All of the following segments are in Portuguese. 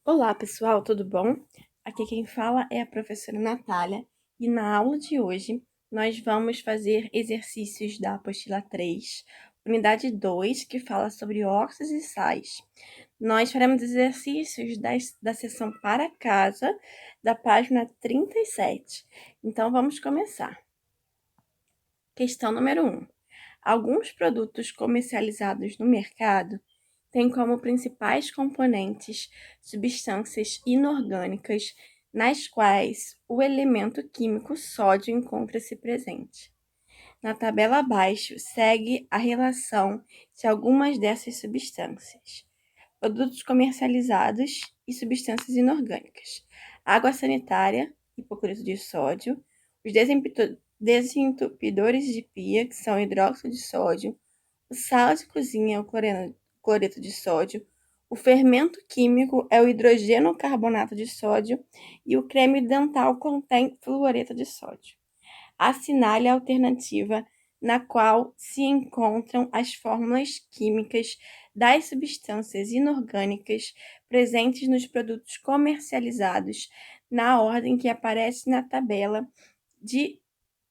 Olá, pessoal, tudo bom? Aqui quem fala é a professora Natália e na aula de hoje nós vamos fazer exercícios da apostila 3, unidade 2, que fala sobre óxidos e sais. Nós faremos exercícios da seção para casa, da página 37. Então vamos começar. Questão número 1. Alguns produtos comercializados no mercado têm como principais componentes substâncias inorgânicas nas quais o elemento químico sódio encontra-se presente. Na tabela abaixo segue a relação de algumas dessas substâncias. Produtos comercializados e substâncias inorgânicas. Água sanitária, hipocloreto de sódio, os desentupidores de pia, que são hidróxido de sódio, o sal de cozinha é o cloreto de sódio, o fermento químico é o hidrogeno carbonato de sódio e o creme dental contém fluoreto de sódio. Assinale a alternativa na qual se encontram as fórmulas químicas das substâncias inorgânicas presentes nos produtos comercializados na ordem que aparece na tabela de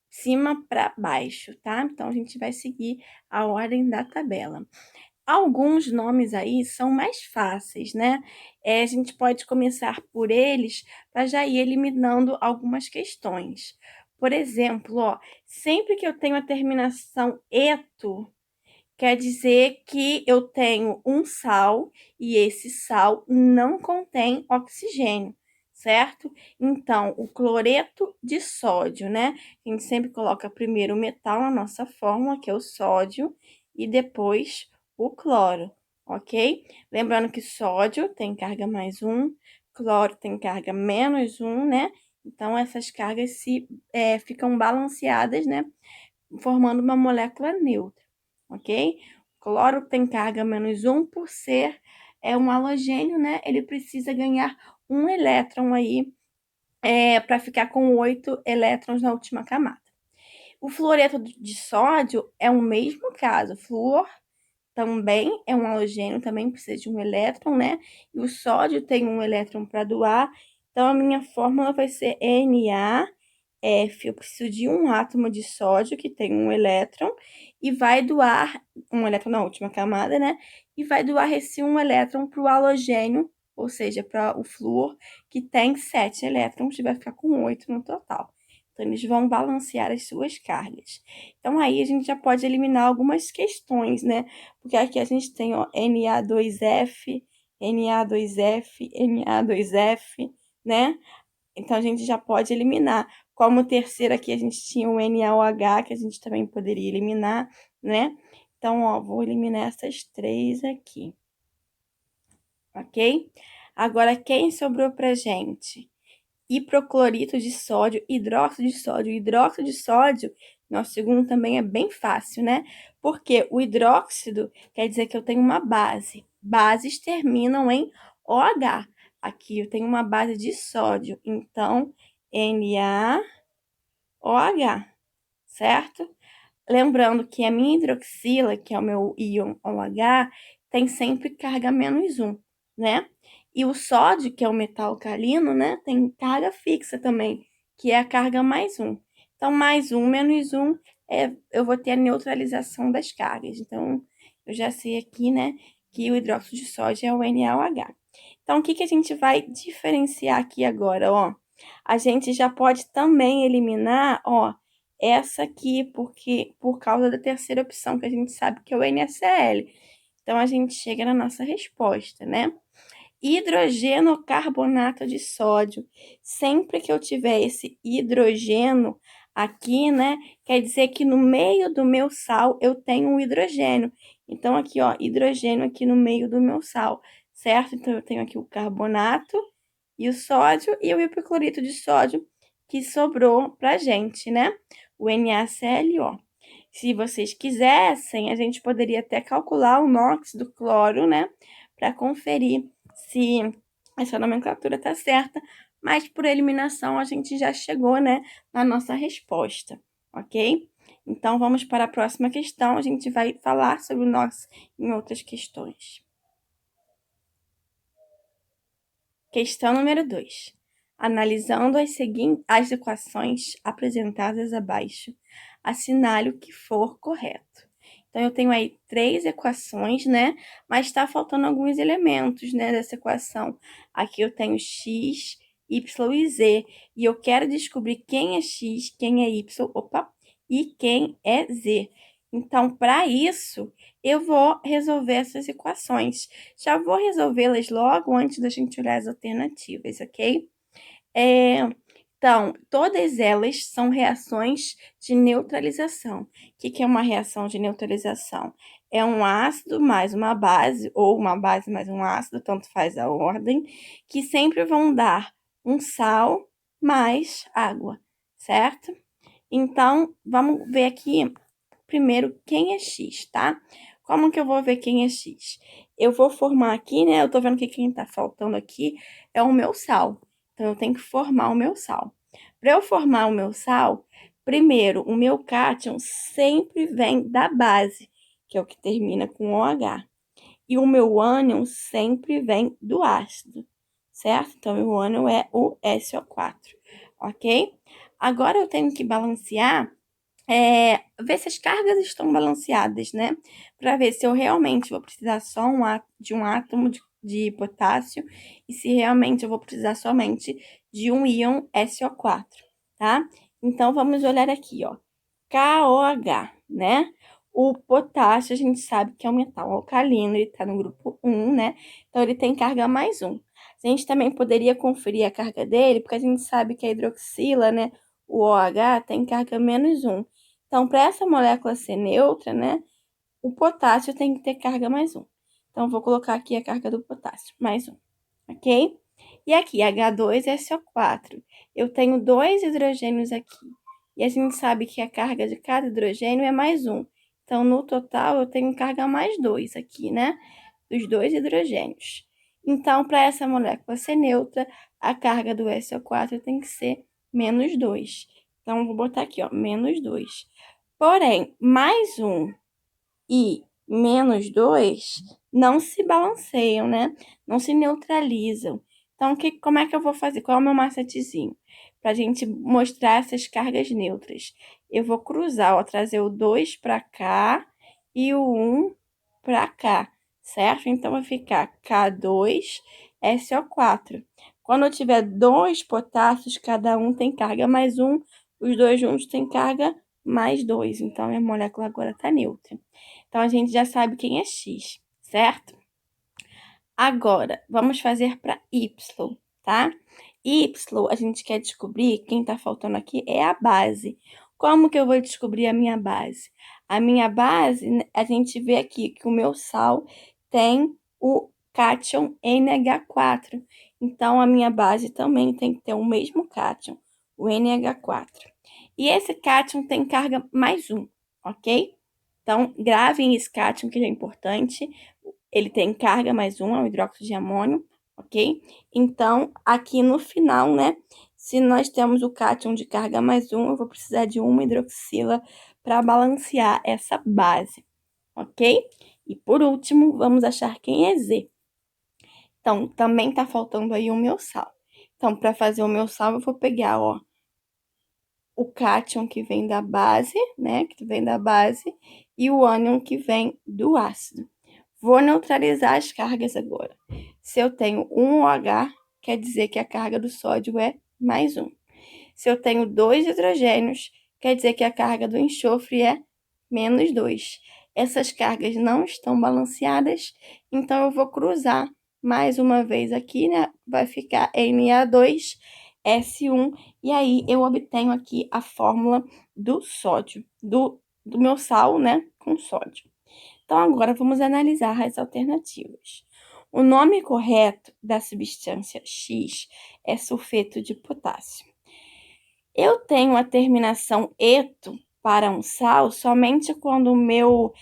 cima para baixo, tá? Então a gente vai seguir a ordem da tabela. Alguns nomes aí são mais fáceis, né? A gente pode começar por eles para já ir eliminando algumas questões. Por exemplo, ó, sempre que eu tenho a terminação eto, quer dizer que eu tenho um sal e esse sal não contém oxigênio, certo? Então, o cloreto de sódio, né? A gente sempre coloca primeiro o metal na nossa fórmula, que é o sódio, e depois o cloro, ok? Lembrando que sódio tem carga mais um, cloro tem carga menos um, né? Então, essas cargas ficam balanceadas, né? Formando uma molécula neutra, ok? Cloro tem carga menos um por ser um halogênio, né? Ele precisa ganhar um elétron aí para ficar com 8 elétrons na última camada. O fluoreto de sódio é o mesmo caso. Flúor também é um halogênio, também precisa de um elétron, né? E o sódio tem um elétron para doar. Então, a minha fórmula vai ser NaF. Eu preciso de um átomo de sódio que tem um elétron e vai doar um elétron na última camada, né? E vai doar esse um elétron para o halogênio, ou seja, para o flúor, que tem 7 elétrons e vai ficar com 8 no total. Então, eles vão balancear as suas cargas. Então, aí a gente já pode eliminar algumas questões, né? Porque aqui a gente tem ó, Na2F, Na2F, Na2F, né? Então, a gente já pode eliminar. Como terceiro aqui, a gente tinha o NaOH, que a gente também poderia eliminar, né? Então, ó, vou eliminar essas três aqui, ok? Agora, quem sobrou pra gente? Hiproclorito de sódio, hidróxido de sódio. Hidróxido de sódio, nosso segundo também é bem fácil, né? Porque o hidróxido quer dizer que eu tenho uma base. Bases terminam em OH. Aqui eu tenho uma base de sódio, então NaOH, certo? Lembrando que a minha hidroxila, que é o meu íon OH, tem sempre carga menos um, né? E o sódio, que é o metal alcalino, né, tem carga fixa também, que é a carga mais um. Então, mais um menos um, eu vou ter a neutralização das cargas. Então, eu já sei aqui, né, que o hidróxido de sódio é o NaOH. Então, o que que a gente vai diferenciar aqui agora, ó? A gente já pode também eliminar, ó, essa aqui, porque por causa da terceira opção, que a gente sabe que é o NaCl. Então, a gente chega na nossa resposta, né? Hidrogeno carbonato de sódio. Sempre que eu tiver esse hidrogeno aqui, né, quer dizer que no meio do meu sal eu tenho um hidrogênio. Então, aqui, ó, hidrogênio aqui no meio do meu sal, certo? Então, eu tenho aqui o carbonato e o sódio e o hipoclorito de sódio que sobrou pra gente, né? O NaClO. Se vocês quisessem, a gente poderia até calcular o NOx do cloro, né? Para conferir se essa nomenclatura tá certa, mas por eliminação a gente já chegou, né, na nossa resposta, ok? Então vamos para a próxima questão, a gente vai falar sobre o NOx em outras questões. Questão número 2. Analisando as equações apresentadas abaixo, assinale o que for correto. Então, eu tenho aí 3 equações, né? Mas está faltando alguns elementos, né, dessa equação. Aqui eu tenho x, y e z. E eu quero descobrir quem é x, quem é y, e quem é z. Então, para isso, eu vou resolver essas equações. Já vou resolvê-las logo antes da gente olhar as alternativas, ok? Então, todas elas são reações de neutralização. O que é uma reação de neutralização? É um ácido mais uma base, ou uma base mais um ácido, tanto faz a ordem, que sempre vão dar um sal mais água, certo? Então, vamos ver aqui primeiro quem é x, tá? Como que eu vou ver quem é x? Eu vou formar aqui, né? Eu tô vendo que quem tá faltando aqui é o meu sal. Então, eu tenho que formar o meu sal. Para eu formar o meu sal, primeiro, o meu cátion sempre vem da base, que é o que termina com OH. E o meu ânion sempre vem do ácido, certo? Então, o meu ânion é o SO4, ok? Agora, eu tenho que balancear ver se as cargas estão balanceadas, né? Para ver se eu realmente vou precisar só de um átomo de potássio e se realmente eu vou precisar somente de um íon SO4, tá? Então, vamos olhar aqui, ó. KOH, né? O potássio, a gente sabe que é um metal alcalino, ele está no grupo 1, né? Então, ele tem carga mais 1. A gente também poderia conferir a carga dele, porque a gente sabe que a hidroxila, né? O OH tem carga menos 1. Então, para essa molécula ser neutra, né, o potássio tem que ter carga mais 1. Então, vou colocar aqui a carga do potássio, mais 1, ok? E aqui, H2SO4. Eu tenho 2 hidrogênios aqui. E a gente sabe que a carga de cada hidrogênio é mais 1. Então, no total, eu tenho carga mais 2 aqui, né? Dos 2 hidrogênios. Então, para essa molécula ser neutra, a carga do SO4 tem que ser menos 2. Então, vou botar aqui, ó, menos 2. Porém, mais 1 e menos 2 não se balanceiam, né? Não se neutralizam. Então, como é que eu vou fazer? Qual é o meu macetezinho? Para a gente mostrar essas cargas neutras. Eu vou cruzar, ó, trazer o 2 para cá e o 1 para cá, certo? Então, vai ficar K2SO4. Quando eu tiver 2 potássios, cada um tem carga mais 1, os dois juntos têm carga mais 2. Então, a minha molécula agora está neutra. Então, a gente já sabe quem é X, certo? Agora, vamos fazer para Y, tá? Y, a gente quer descobrir, quem tá faltando aqui é a base. Como que eu vou descobrir a minha base? A minha base, a gente vê aqui que o meu sal tem o cátion NH4. Então, a minha base também tem que ter o mesmo cátion, o NH4. E esse cátion tem carga mais 1, ok? Então, gravem esse cátion, que é importante. Ele tem carga mais 1, é o hidróxido de amônio, ok? Então, aqui no final, né? Se nós temos o cátion de carga mais 1, eu vou precisar de uma hidroxila para balancear essa base, ok? E por último, vamos achar quem é Z. Então, também tá faltando aí o meu sal. Então, para fazer o meu sal, eu vou pegar, ó, o cátion que vem da base, né? Que vem da base, e o ânion que vem do ácido. Vou neutralizar as cargas agora. Se eu tenho um OH, quer dizer que a carga do sódio é mais 1. Se eu tenho 2 hidrogênios, quer dizer que a carga do enxofre é menos 2. Essas cargas não estão balanceadas, então eu vou cruzar mais uma vez aqui, né? Vai ficar Na2S1, e aí eu obtenho aqui a fórmula do sódio, do meu sal, né? Com sódio. Então, agora vamos analisar as alternativas. O nome correto da substância X é sulfeto de potássio. Eu tenho a terminação eto para um sal somente quando o meu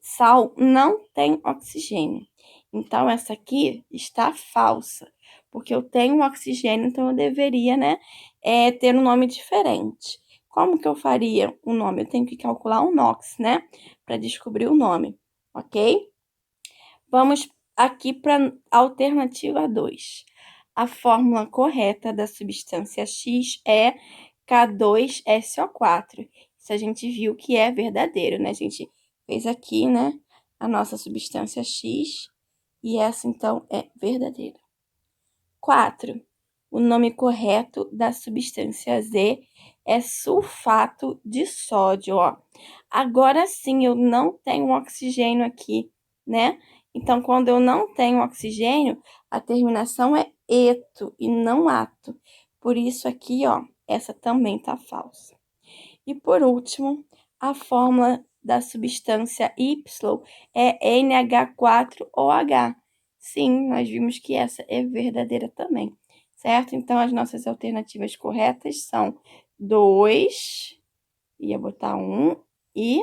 sal não tem oxigênio. Então, essa aqui está falsa, porque eu tenho oxigênio, então eu deveria, né, ter um nome diferente. Como que eu faria o nome? Eu tenho que calcular o NOx, né, para descobrir o nome, ok? Vamos aqui para a alternativa 2. A fórmula correta da substância X é K2SO4. Isso a gente viu que é verdadeiro, né? A gente fez aqui, né, a nossa substância X e essa, então, é verdadeira. 4. O nome correto da substância Z é sulfato de sódio, ó. Agora sim, eu não tenho oxigênio aqui, né? Então, quando eu não tenho oxigênio, a terminação é eto e não ato. Por isso aqui, ó, essa também tá falsa. E por último, a fórmula da substância Y é NH4OH. Sim, nós vimos que essa é verdadeira também, certo? Então, as nossas alternativas corretas são 2, ia botar 1 e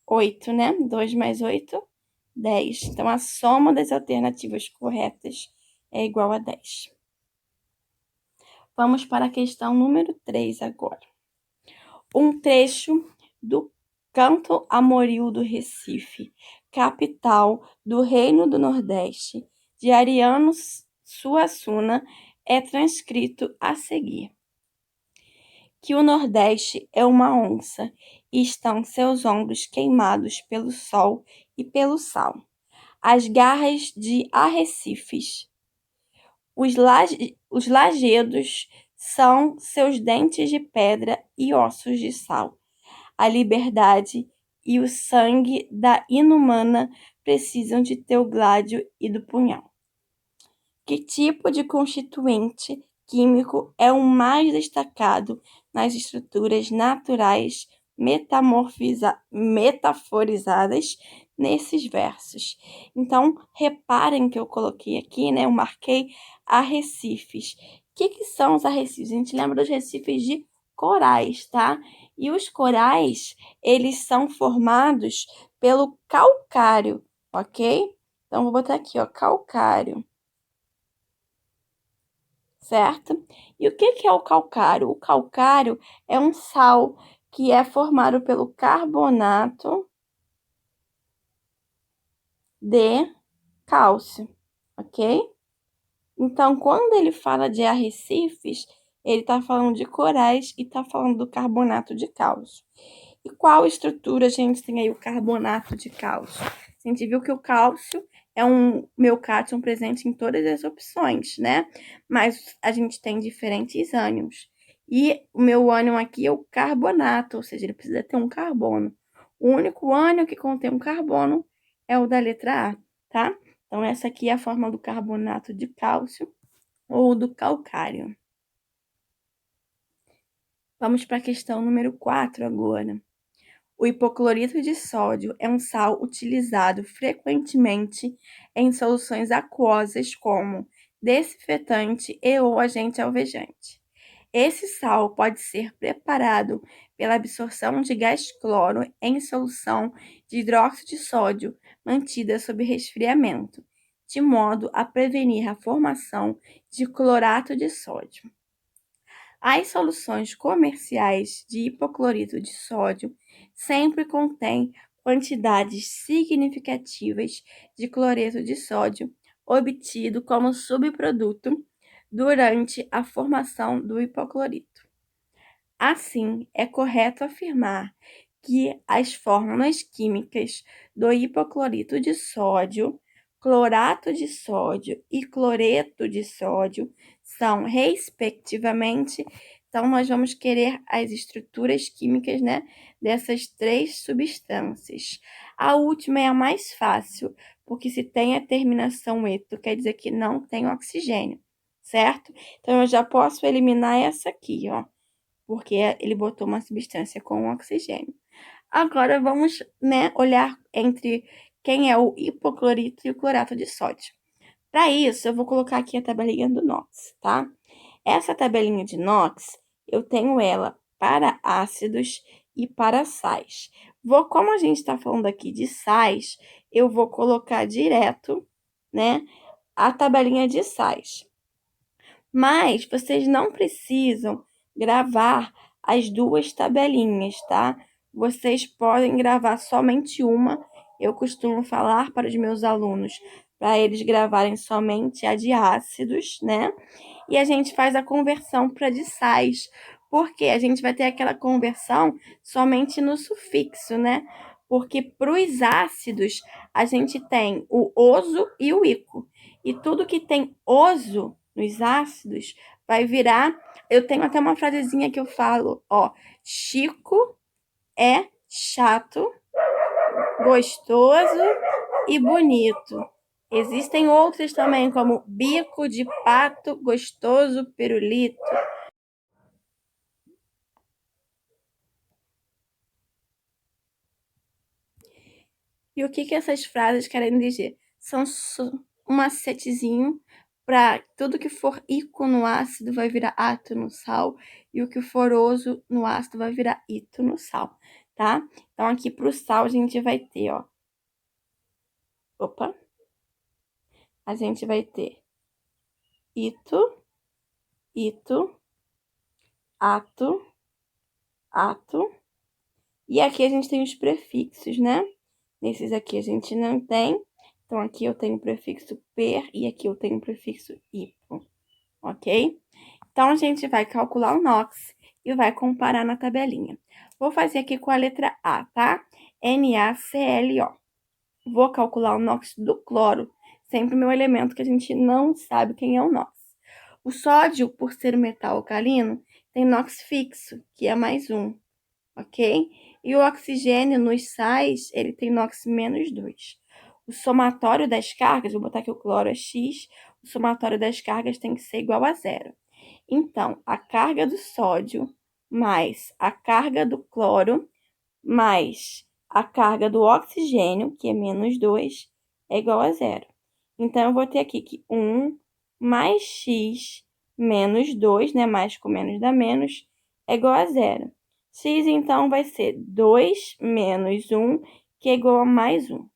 8, né? 2 mais 8, 10. Então, a soma das alternativas corretas é igual a 10. Vamos para a questão número 3 agora. Um trecho do Canto Amoril do Recife, capital do Reino do Nordeste, de Ariano Suassuna, é transcrito a seguir. Que o Nordeste é uma onça, e estão seus ombros queimados pelo sol e pelo sal. As garras de arrecifes, os lajedos são seus dentes de pedra e ossos de sal. A liberdade e o sangue da inumana precisam de teu gládio e do punhal. Que tipo de constituinte químico é o mais destacado nas estruturas naturais metaforizadas nesses versos? Então, reparem que eu coloquei aqui, né? Eu marquei arrecifes. O que são os arrecifes? A gente lembra dos recifes de corais, tá? E os corais, eles são formados pelo calcário, ok? Então, vou botar aqui, ó, calcário. Certo? E o que é o calcário? O calcário é um sal que é formado pelo carbonato de cálcio, ok? Então, quando ele fala de arrecifes, ele está falando de corais e está falando do carbonato de cálcio. E qual estrutura a gente tem aí o carbonato de cálcio? A gente viu que o cálcio é um meocátion presente em todas as opções, né? Mas a gente tem diferentes ânions. E o meu ânion aqui é o carbonato, ou seja, ele precisa ter um carbono. O único ânion que contém um carbono é o da letra A, tá? Então, essa aqui é a forma do carbonato de cálcio ou do calcário. Vamos para a questão número 4 agora. O hipoclorito de sódio é um sal utilizado frequentemente em soluções aquosas como desinfetante e ou agente alvejante. Esse sal pode ser preparado pela absorção de gás cloro em solução de hidróxido de sódio mantida sob resfriamento, de modo a prevenir a formação de clorato de sódio. As soluções comerciais de hipoclorito de sódio sempre contêm quantidades significativas de cloreto de sódio obtido como subproduto durante a formação do hipoclorito. Assim, é correto afirmar que as fórmulas químicas do hipoclorito de sódio, clorato de sódio e cloreto de sódio são, respectivamente, então nós vamos querer as estruturas químicas, né, dessas três substâncias. A última é a mais fácil, porque se tem a terminação eto, quer dizer que não tem oxigênio, certo? Então eu já posso eliminar essa aqui, ó, porque ele botou uma substância com oxigênio. Agora vamos, né, olhar entre quem é o hipoclorito e o clorato de sódio. Para isso, eu vou colocar aqui a tabelinha do NOx, tá? Essa tabelinha de NOx, eu tenho ela para ácidos e para sais. Como a gente está falando aqui de sais, eu vou colocar direto, né, a tabelinha de sais. Mas vocês não precisam gravar as duas tabelinhas, tá? Vocês podem gravar somente uma. Eu costumo falar para os meus alunos para eles gravarem somente a de ácidos, né? E a gente faz a conversão para de sais, porque a gente vai ter aquela conversão somente no sufixo, né? Porque para os ácidos a gente tem o oso e o ico. E tudo que tem oso nos ácidos vai virar. Eu tenho até uma frasezinha que eu falo, ó. Chico é chato, gostoso e bonito. Existem outras também, como bico de pato, gostoso, pirulito. E o que que essas frases querem dizer? São um macetezinho para tudo que for ico no ácido vai virar ato no sal, e o que for oso no ácido vai virar ito no sal, tá? Então, aqui para o sal, a gente vai ter, ó. Opa! A gente vai ter ito, ito, ato, ato. E aqui a gente tem os prefixos, né? Nesses aqui a gente não tem. Então, aqui eu tenho o prefixo per e aqui eu tenho o prefixo hipo, ok? Então, a gente vai calcular o NOx e vai comparar na tabelinha. Vou fazer aqui com a letra A, tá? NaClO. Vou calcular o NOx do cloro, sempre o meu elemento que a gente não sabe quem é o NOx. O sódio, por ser um metal alcalino, tem NOx fixo, que é +1, ok? E o oxigênio nos sais, ele tem NOx -2. O somatório das cargas, vou botar aqui o cloro é X, o somatório das cargas tem que ser igual a 0. Então, a carga do sódio mais a carga do cloro mais a carga do oxigênio, que é -2, é igual a 0. Então, eu vou ter aqui que 1 mais x menos 2, né? Mais com menos dá menos, é igual a 0. X, então, vai ser 2 menos 1, que é igual a +1,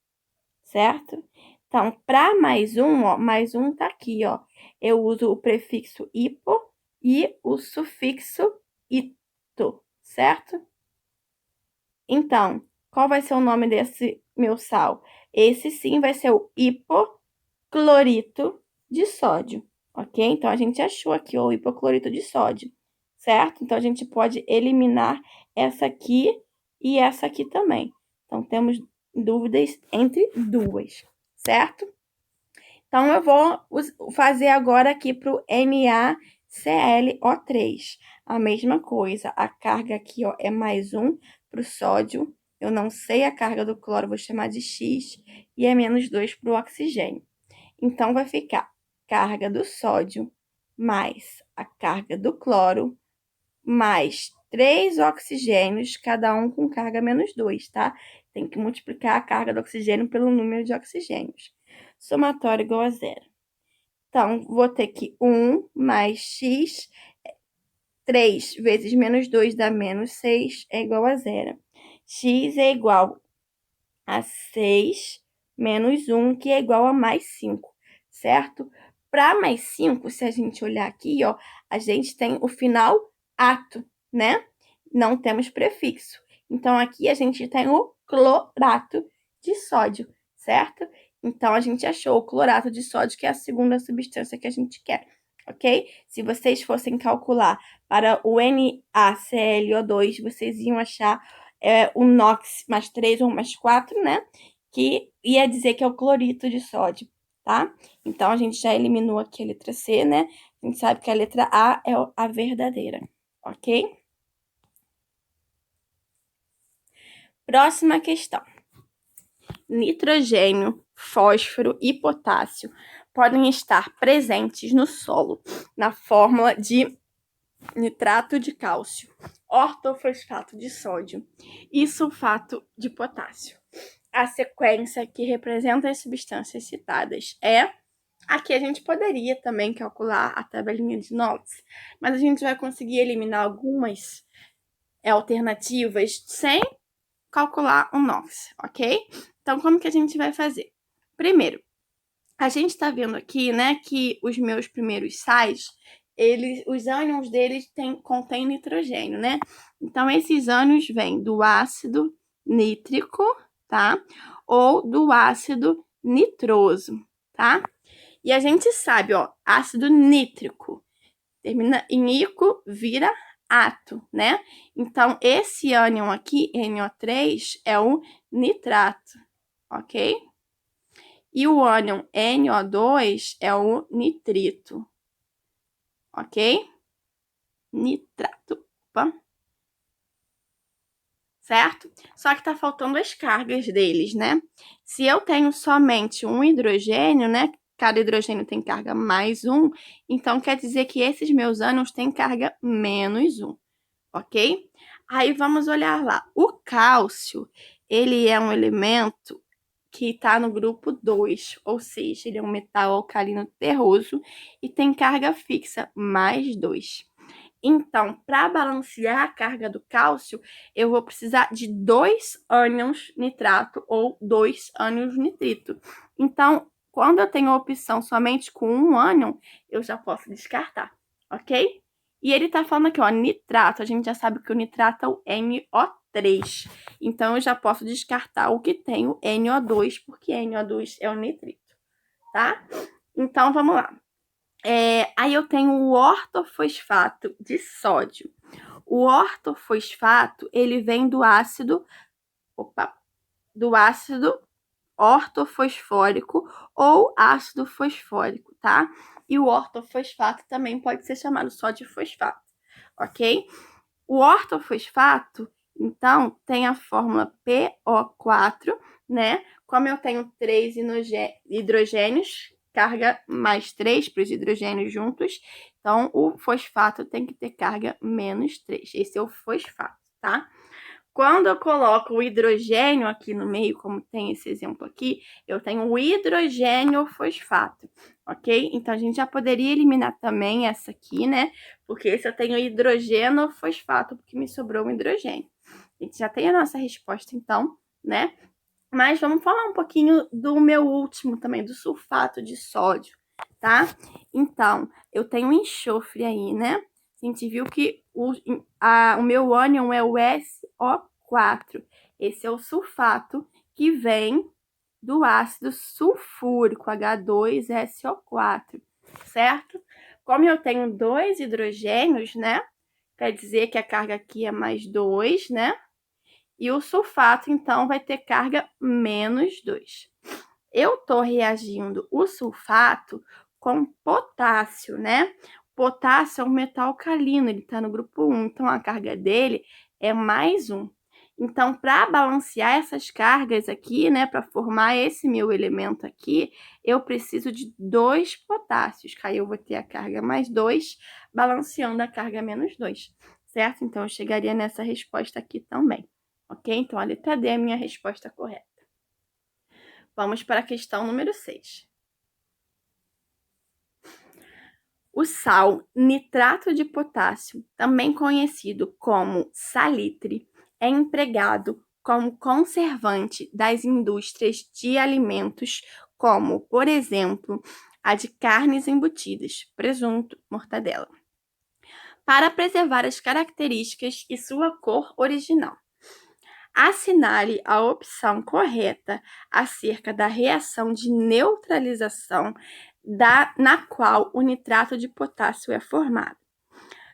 certo? Então, para +1, ó, +1 tá aqui, ó. Eu uso o prefixo hipo e o sufixo ito, certo? Então, qual vai ser o nome desse meu sal? Esse sim vai ser o hipoclorito de sódio, ok? Então, a gente achou aqui o hipoclorito de sódio, certo? Então, a gente pode eliminar essa aqui e essa aqui também. Então, temos dúvidas entre duas, certo? Então, eu vou fazer agora aqui para o NaClO3. A mesma coisa, a carga aqui, ó, é +1 para o sódio. Eu não sei a carga do cloro, vou chamar de X. E é -2 para o oxigênio. Então, vai ficar carga do sódio mais a carga do cloro mais 3 oxigênios, cada um com carga -2, tá? Tem que multiplicar a carga do oxigênio pelo número de oxigênios. Somatório igual a 0. Então, vou ter que 1 mais x, 3 vezes -2 dá -6, é igual a 0. X é igual a 6 menos 1, que é igual a +5, certo? Para +5, se a gente olhar aqui, ó, a gente tem o final ato, né? Não temos prefixo. Então, aqui a gente tem o clorato de sódio, certo? Então, a gente achou o clorato de sódio, que é a segunda substância que a gente quer, ok? Se vocês fossem calcular para o NaClO2, vocês iam achar o NOx +3 ou +4, né? Que ia dizer que é o clorito de sódio, tá? Então, a gente já eliminou aqui a letra C, né? A gente sabe que a letra A é a verdadeira, ok? Próxima questão. Nitrogênio, fósforo e potássio podem estar presentes no solo na fórmula de nitrato de cálcio, ortofosfato de sódio e sulfato de potássio. A sequência que representa as substâncias citadas é... Aqui a gente poderia também calcular a tabelinha de NOx, mas a gente vai conseguir eliminar algumas alternativas sem calcular o NOx, ok? Então, como que a gente vai fazer? Primeiro, a gente está vendo aqui, né, que os meus primeiros sais, os ânions deles contêm nitrogênio, né? Então, esses ânions vêm do ácido nítrico, tá? Ou do ácido nitroso, tá? E a gente sabe, ó, ácido nítrico termina em ico, vira ato, né? Então, esse ânion aqui, NO3, é o nitrato, ok? E o ânion NO2 é o nitrito, ok? Nitrato, opa. Certo? Só que tá faltando as cargas deles, né? Se eu tenho somente um hidrogênio, né? Cada hidrogênio tem carga mais um, então quer dizer que esses meus ânions têm carga menos um, ok? Aí vamos olhar lá. O cálcio, ele é um elemento que está no grupo 2, ou seja, ele é um metal alcalino terroso e tem carga fixa mais 2. Então, para balancear a carga do cálcio, eu vou precisar de 2 ânions nitrato ou 2 ânions nitrito. Então, quando eu tenho a opção somente com um ânion, eu já posso descartar, ok? E ele tá falando aqui, ó, nitrato. A gente já sabe que o nitrato é o NO3. Então, eu já posso descartar o que tem o NO2, porque NO2 é o nitrito, tá? Então, vamos lá. Aí eu tenho o ortofosfato de sódio. O ortofosfato, ele vem do ácido ortofosfórico ou ácido fosfórico, tá? E o ortofosfato também pode ser chamado só de fosfato, ok? O ortofosfato, então, tem a fórmula PO4, né? Como eu tenho 3 hidrogênios, carga mais 3 para os hidrogênios juntos, então o fosfato tem que ter carga menos 3. Esse é o fosfato, tá? Quando eu coloco o hidrogênio aqui no meio, como tem esse exemplo aqui, eu tenho o hidrogênio fosfato, ok? Então, a gente já poderia eliminar também essa aqui, né? Porque esse eu tenho hidrogênio fosfato, porque me sobrou um hidrogênio. A gente já tem a nossa resposta, então, né? Mas vamos falar um pouquinho do meu último também, do sulfato de sódio, tá? Então, eu tenho enxofre aí, né? A gente viu que o meu ânion é o SO4. Esse é o sulfato que vem do ácido sulfúrico, H2SO4, certo? Como eu tenho 2 hidrogênios, né? Quer dizer que a carga aqui é mais 2, né? E o sulfato, então, vai ter carga menos 2. Eu estou reagindo o sulfato com potássio, né? Potássio é um metal alcalino, ele está no grupo 1, então a carga dele é mais 1. Então, para balancear essas cargas aqui, né, para formar esse meu elemento aqui, eu preciso de 2 potássios, que aí eu vou ter a carga mais 2, balanceando a carga menos 2, certo? Então, eu chegaria nessa resposta aqui também, ok? Então, a letra D é a minha resposta correta. Vamos para a questão número 6. O sal nitrato de potássio, também conhecido como salitre, é empregado como conservante das indústrias de alimentos, como, por exemplo, a de carnes embutidas, presunto, mortadela, para preservar as características e sua cor original. Assinale a opção correta acerca da reação de neutralização na qual o nitrato de potássio é formado.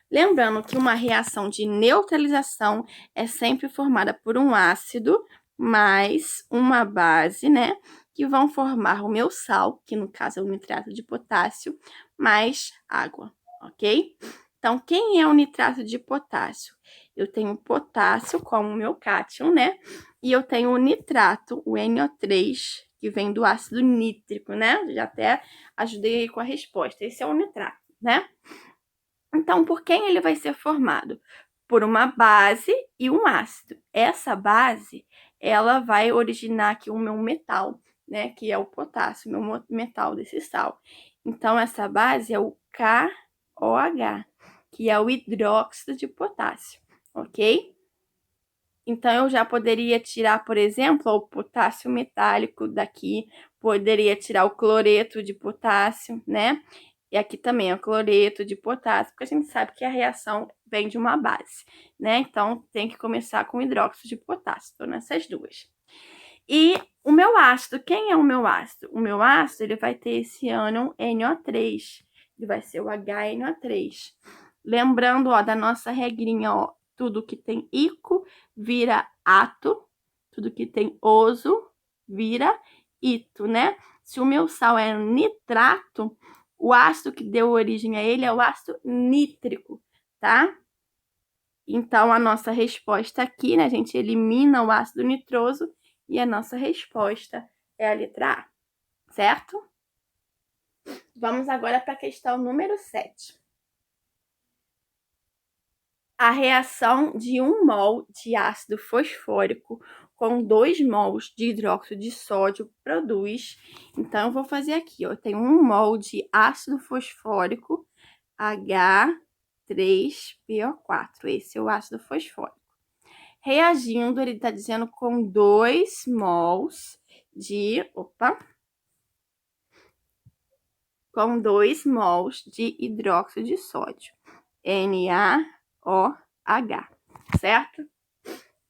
Lembrando que uma reação de neutralização é sempre formada por um ácido mais uma base, né? Que vão formar o meu sal, que no caso é o nitrato de potássio, mais água, ok? Então, quem é o nitrato de potássio? Eu tenho potássio como o meu cátion, né? E eu tenho o nitrato, o NO3, que vem do ácido nítrico, né? Já até ajudei aí com a resposta. Esse é o nitrato, né? Então, por quem ele vai ser formado? Por uma base e um ácido. Essa base, ela vai originar aqui o meu metal, né? Que é o potássio, o meu metal desse sal. Então, essa base é o KOH, que é o hidróxido de potássio, ok? Então, eu já poderia tirar, por exemplo, o potássio metálico daqui, poderia tirar o cloreto de potássio, né? E aqui também é o cloreto de potássio, porque a gente sabe que a reação vem de uma base, né? Então, tem que começar com hidróxido de potássio, então nessas duas. E o meu ácido, quem é o meu ácido? O meu ácido, ele vai ter esse ânion NO3. Ele vai ser o HNO3. Lembrando, ó, da nossa regrinha, ó, tudo que tem ico vira ato, tudo que tem oso vira ito, né? Se o meu sal é nitrato, o ácido que deu origem a ele é o ácido nítrico, tá? Então, a nossa resposta aqui, né, a gente elimina o ácido nitroso e a nossa resposta é a letra A, certo? Vamos agora para a questão número 7. A reação de 1 mol de ácido fosfórico com 2 mols de hidróxido de sódio produz. Então, eu vou fazer aqui, ó. Eu tenho 1 mol de ácido fosfórico, H3PO4. Esse é o ácido fosfórico. Reagindo, ele está dizendo com 2 mols de... com 2 mols de hidróxido de sódio, NaOH, certo? O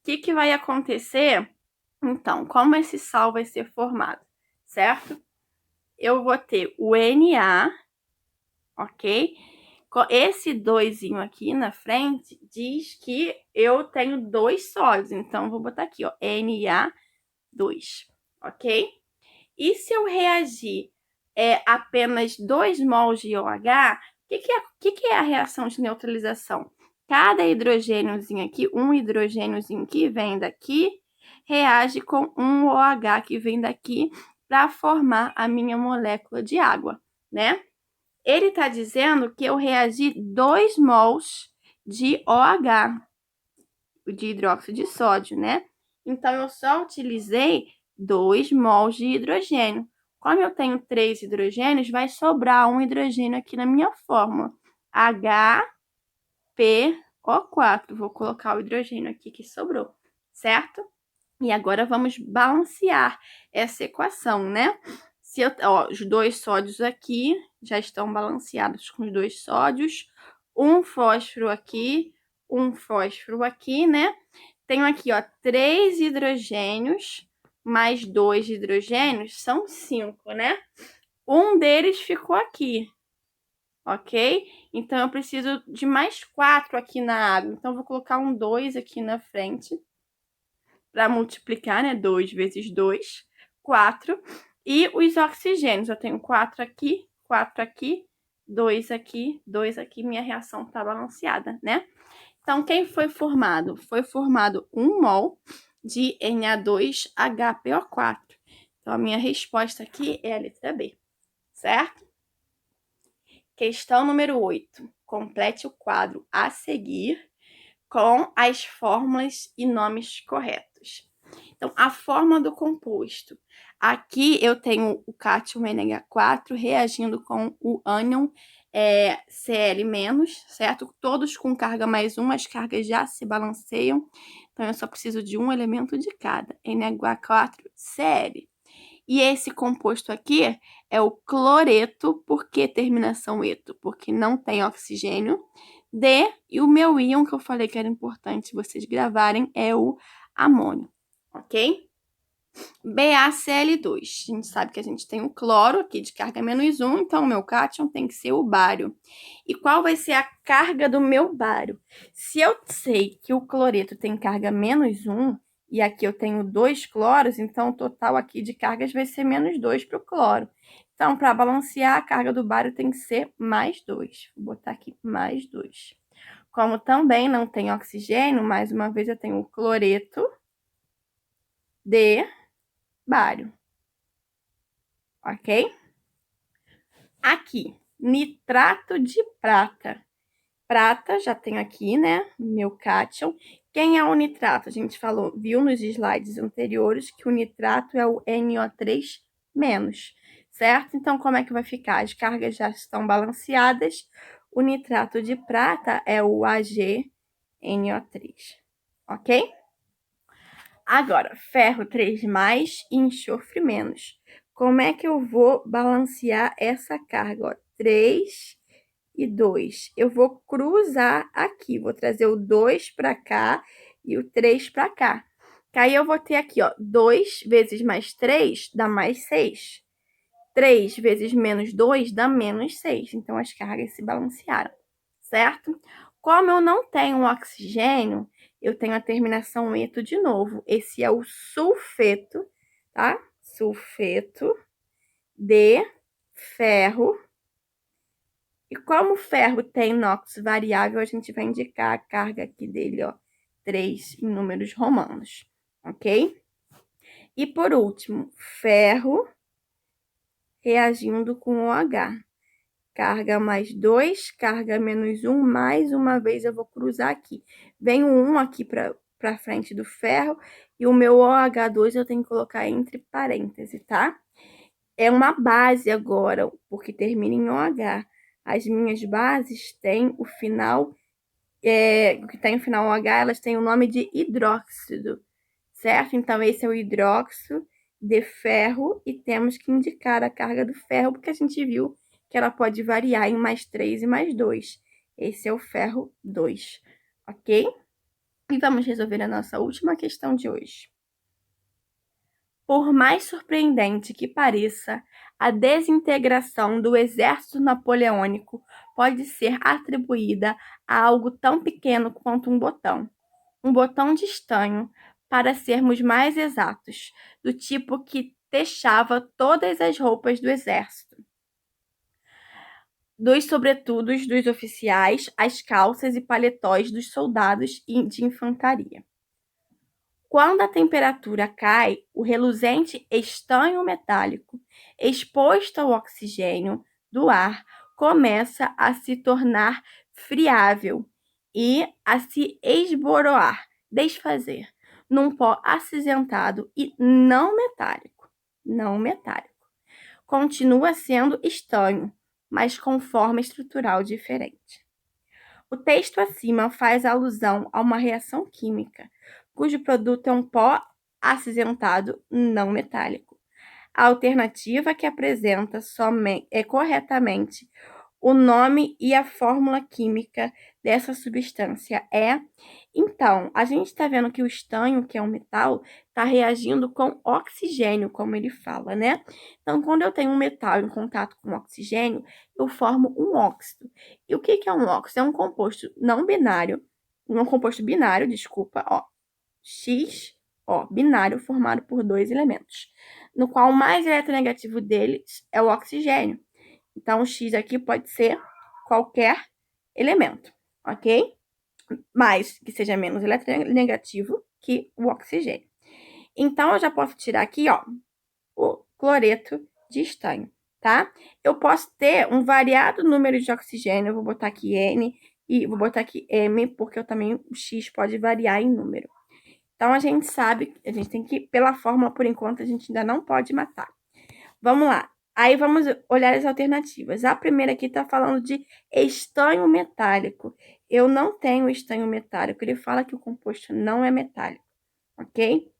que vai acontecer? Então, como esse sal vai ser formado, certo? Eu vou ter o Na, ok? Esse 2 aqui na frente diz que eu tenho 2 sólidos, então vou botar aqui, ó, Na2, ok? E se eu reagir apenas 2 mols de OH, o que é a reação de neutralização? Cada hidrogêniozinho aqui, um hidrogêniozinho que vem daqui, reage com um OH que vem daqui para formar a minha molécula de água, né? Ele está dizendo que eu reagi 2 mols de OH, de hidróxido de sódio, né? Então, eu só utilizei 2 mols de hidrogênio. Como eu tenho 3 hidrogênios, vai sobrar um hidrogênio aqui na minha fórmula. HPO4. Vou colocar o hidrogênio aqui que sobrou, certo? E agora vamos balancear essa equação, né? Se eu, ó, os 2 sódios aqui já estão balanceados com os 2 sódios. Um fósforo aqui, né? Tenho aqui, ó, 3 hidrogênios mais 2 hidrogênios, são 5, né? Um deles ficou aqui, ok? Então, eu preciso de mais 4 aqui na água. Então, eu vou colocar um 2 aqui na frente para multiplicar, né? 2 vezes 2, 4. E os oxigênios, eu tenho 4 aqui, 2 aqui, 2 aqui. Minha reação está balanceada, né? Então, quem foi formado? Foi formado 1 mol de Na2HPO4. Então, a minha resposta aqui é a letra B, certo? Questão número 8. Complete o quadro a seguir com as fórmulas e nomes corretos. Então, a forma do composto. Aqui eu tenho o cátion NH4 reagindo com o ânion Cl-, certo? Todos com carga mais 1, as cargas já se balanceiam. Então, eu só preciso de um elemento de cada, NH4Cl. E esse composto aqui é o cloreto, por que terminação eto? Porque não tem oxigênio. D, e o meu íon que eu falei que era importante vocês gravarem é o amônio, ok? BaCl2. A gente sabe que a gente tem o cloro aqui de carga -1, então o meu cátion tem que ser o bário. E qual vai ser a carga do meu bário? Se eu sei que o cloreto tem carga -1 e aqui eu tenho 2 cloros, então o total aqui de cargas vai ser -2 para o cloro. Então, para balancear, a carga do bário tem que ser mais 2. Vou botar aqui mais 2. Como também não tem oxigênio, mais uma vez eu tenho o cloreto de bário, ok? Aqui, nitrato de prata. Prata, já tenho aqui, né, meu cátion. Quem é o nitrato? A gente falou, viu nos slides anteriores que o nitrato é o NO3-, certo? Então, como é que vai ficar? As cargas já estão balanceadas. O nitrato de prata é o AgNO3, ok? Agora, ferro 3+, e enxofre menos. Como é que eu vou balancear essa carga? Ó, 3 e 2. Eu vou cruzar aqui, vou trazer o 2 para cá e o 3 para cá. Que aí eu vou ter aqui, ó, 2 vezes mais 3 dá mais 6. 3 vezes menos 2 dá menos 6. Então, as cargas se balancearam, certo? Como eu não tenho oxigênio, eu tenho a terminação eto de novo. Esse é o sulfeto, tá? Sulfeto de ferro. E como o ferro tem NOx variável, a gente vai indicar a carga aqui dele, ó, 3 em números romanos, ok? E por último, ferro reagindo com OH. Carga mais 2, carga menos 1, mais uma vez eu vou cruzar aqui. Vem o 1 aqui para frente do ferro e o meu OH2 eu tenho que colocar entre parênteses, tá? É uma base agora, porque termina em OH. As minhas bases têm o final, o que tem o final OH, elas têm o nome de hidróxido, certo? Então, esse é o hidróxido de ferro e temos que indicar a carga do ferro, porque a gente viu que ela pode variar em mais 3 e mais 2. Esse é o ferro 2, ok? E vamos resolver a nossa última questão de hoje. Por mais surpreendente que pareça, a desintegração do exército napoleônico pode ser atribuída a algo tão pequeno quanto um botão de estanho, para sermos mais exatos, do tipo que deixava todas as roupas do exército, dos sobretudos dos oficiais, as calças e paletós dos soldados de infantaria. Quando a temperatura cai, o reluzente estanho metálico, exposto ao oxigênio do ar, começa a se tornar friável e a se esboroar, desfazer, num pó acinzentado e não metálico. Não metálico. Continua sendo estanho, mas com forma estrutural diferente. O texto acima faz alusão a uma reação química, cujo produto é um pó acinzentado não metálico. A alternativa que apresenta corretamente o nome e a fórmula química dessa substância é... Então, a gente está vendo que o estanho, que é um metal, está reagindo com oxigênio, como ele fala, né? Então, quando eu tenho um metal em contato com oxigênio, eu formo um óxido. E o que é um óxido? É um composto não binário, um composto binário, desculpa, ó, X, ó, binário formado por dois elementos, no qual o mais eletronegativo deles é o oxigênio. Então, o X aqui pode ser qualquer elemento, ok? Mas que seja menos eletronegativo que o oxigênio. Então, eu já posso tirar aqui, ó, o cloreto de estanho, tá? Eu posso ter um variado número de oxigênio, eu vou botar aqui N e vou botar aqui M, porque eu também, o X pode variar em número. Então, a gente sabe, a gente tem que, pela fórmula, por enquanto, a gente ainda não pode matar. Vamos lá. Aí vamos olhar as alternativas. A primeira aqui está falando de estanho metálico. Eu não tenho estanho metálico. Ele fala que o composto não é metálico, ok?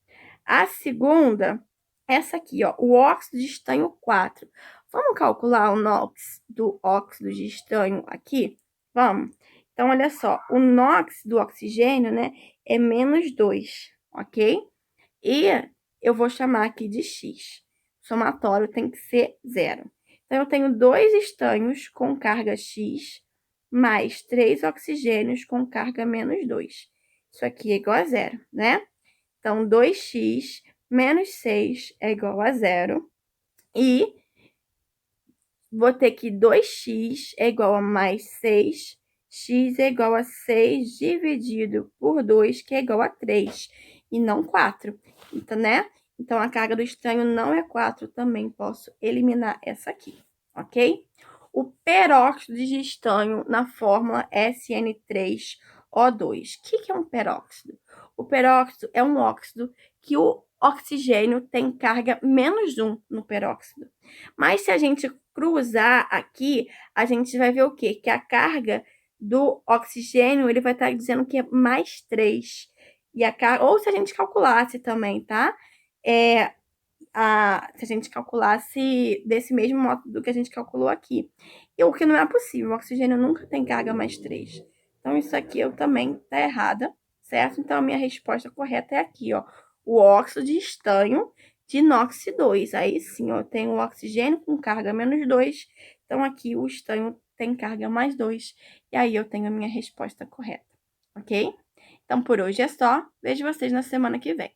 A segunda, essa aqui, ó, o óxido de estanho 4. Vamos calcular o NOx do óxido de estanho aqui? Vamos. Então, olha só, o NOx do oxigênio, né, é menos 2, ok? E eu vou chamar aqui de X. Somatório tem que ser 0. Então, eu tenho 2 estanhos com carga X, mais 3 oxigênios com carga menos 2. Isso aqui é igual a 0, né? Então, 2x menos 6 é igual a 0. E vou ter que 2x é igual a mais 6. X é igual a 6 dividido por 2, que é igual a 3, e não 4. Então, né? Então, a carga do estanho não é 4, também posso eliminar essa aqui, ok? O peróxido de estanho na fórmula SN3O2. O que é um peróxido? O peróxido é um óxido que o oxigênio tem carga menos 1 no peróxido. Mas se a gente cruzar aqui, a gente vai ver o quê? Que a carga do oxigênio, ele vai estar dizendo que é mais 3. E a carga, ou se a gente calculasse também, tá? Se a gente calculasse desse mesmo modo do que a gente calculou aqui. E o que não é possível, o oxigênio nunca tem carga mais 3. Então, isso aqui eu também tá errada, certo? Então, a minha resposta correta é aqui, ó. o óxido de estanho de inox 2. Aí sim, ó, tem o oxigênio com carga -2, então aqui o estanho tem carga +2, e aí eu tenho a minha resposta correta, ok? Então, por hoje é só. Vejo vocês na semana que vem.